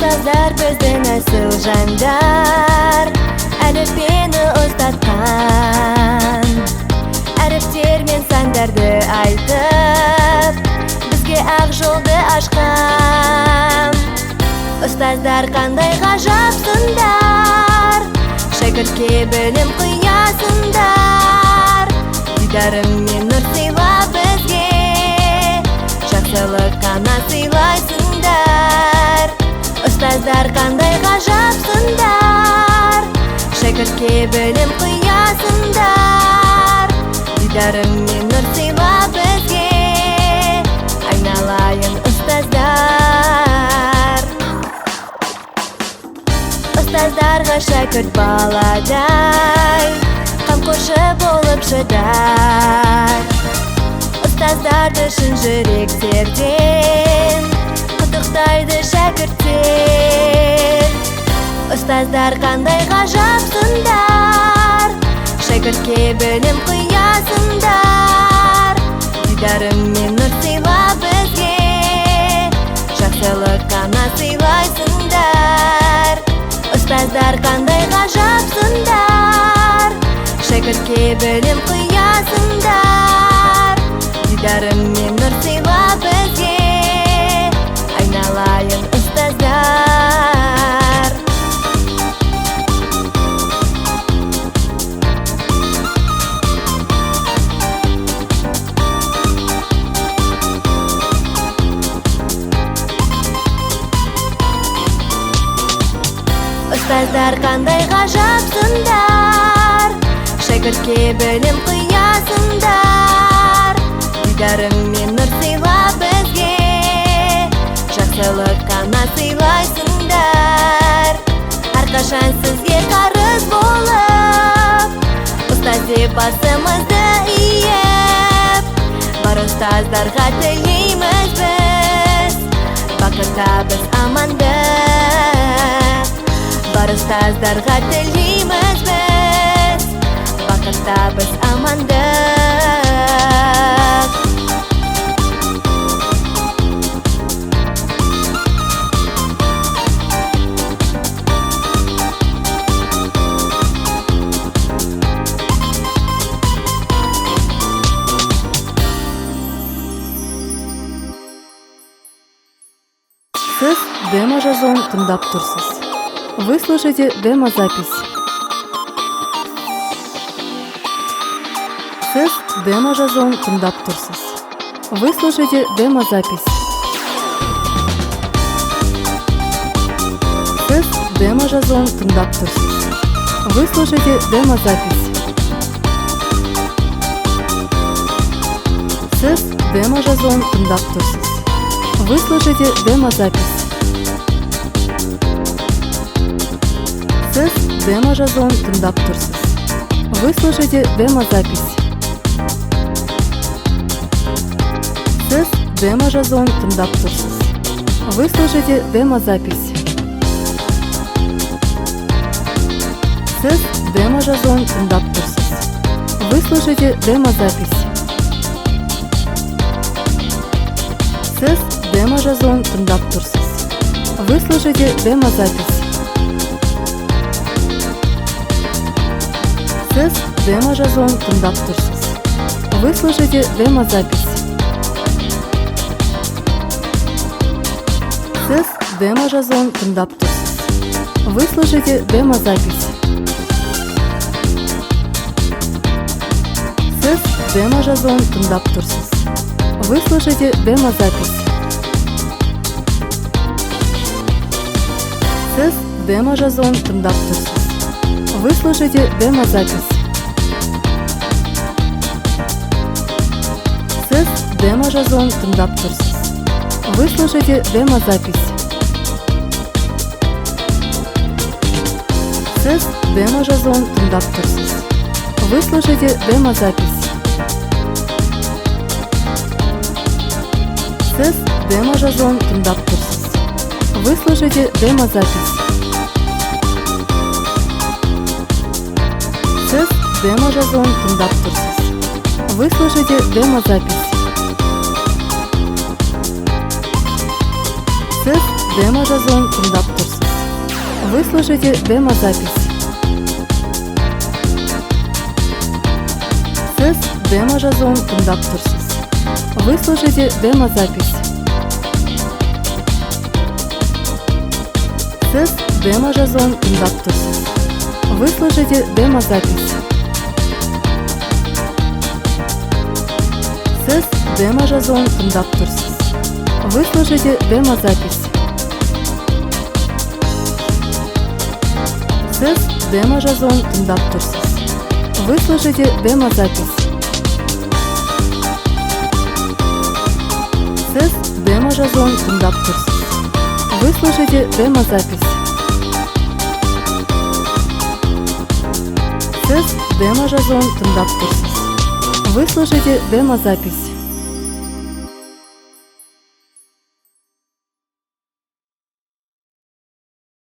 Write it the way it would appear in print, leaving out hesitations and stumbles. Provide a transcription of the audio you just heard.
Ustozlar bizden asıl janдар, әліппені ұстатқан, әріптер мен сандарды айтып, бізге ақ жолды ашқан. Устоздар қандай ғажапсыңдар, шәкіртке білім құясыңдар. Дидарым мен нұр сыйла бізге, жақсылық қана сыйлайсыңдар. Устоздар қандай ғажапсыңдар, шәкіртке білім құясыңдар. Дидарым мен нұр сыйла бізге, айналайын устоздар. Устоздарға шәкірт баладай, қамқоршы болып шыдар. Устоздарды шын жүректерден құттықтайды шәкірттер. Устоздар қандай ғажапсыңдар, шәкіртке білім құясыңдар. Дидарым мен нұр сыйла бізге, жақсылық қана сыйлайсыңдар. Устоздар қандай ғажапсыңдар, шәкіртке білім құясыңдар. Дидарым мен нұр сыйла бізге, айналайын устоздар. Устоздар қандай ғажапсыңдар, шәкіртке білім құясыңдар. Дидарым мен нұр сыйла бізге, жақсылық қана сыйлайсыңдар. Әрқашан сізге қарыз болып, ұстаз деп басымызды иіп, бар ұстаздарға тілейміз біз, бақыт табыс амандық. Бар ұстаздарға тілейміз біз, бақыт табыс амандық. Сіз демо-жазуын тыңдап тұрсыз. Вы слушаете демо-запись. Сіз демо-жазуын тыңдап тұрсыз. Вы слушаете демо-запись. Сіз демо-жазуын тыңдап тұрсыз. Вы слушаете демо-запись. Сіз демо-жазуын тыңдап тұрсыз. Вы слушаете демо-запись. Сіз демо-жазуын тыңдап тұрсыз. Вы слушаете демо-запись. Сіз демо-жазуын тыңдап тұрсыз. Вы слушаете демо-запись. Сіз демо-жазуын тыңдап тұрсыз. Вы слушаете демо-запись. Сіз демо-жазуын тыңдап тұрсыз. Вы слушаете демо-запись. Сіз демо-жазуын тыңдап тұрсыз. Вы слушаете демо-запись. Сіз демо-жазуын тыңдап тұрсыз. Вы слушаете демо-запись. Сіз демо-жазуын тыңдап тұрсыз. Вы слушаете демо-запись. Сіз демо-жазуын тыңдап тұрсыз. Вы слушаете демо-запись. Сіз демо-жазуын тыңдап тұрсыз. Вы слушаете демо-запись. Сіз демо-жазуын тыңдап тұрсыз. Вы слушаете демо-запись. Сіз демо-жазуын тыңдап тұрсыз. Вы слушаете демо-запись. Сіз демо-жазуын тыңдап тұрсыз. Вы слушаете демо-запись. Сіз демо-жазуын тыңдап тұрсыз. Вы слушаете демо-запись. Сіз демо-жазуын тыңдап тұрсыз. Вы слушаете демо-запись. Сіз демо-жазуын тыңдап тұрсыз. Вы слушаете демо-запись. Сіз демо-жазуын тыңдап тұрсыз. Вы слушаете демо-запись. Сіз демо-жазуын тыңдап тұрсыз. Вы слушаете демо-запись. Сіз демо-жазуын тыңдап тұрсыз. Вы слушаете демо-запись. Сіз демо-жазуын тыңдап тұрсыз. Вы слушаете демо-запись.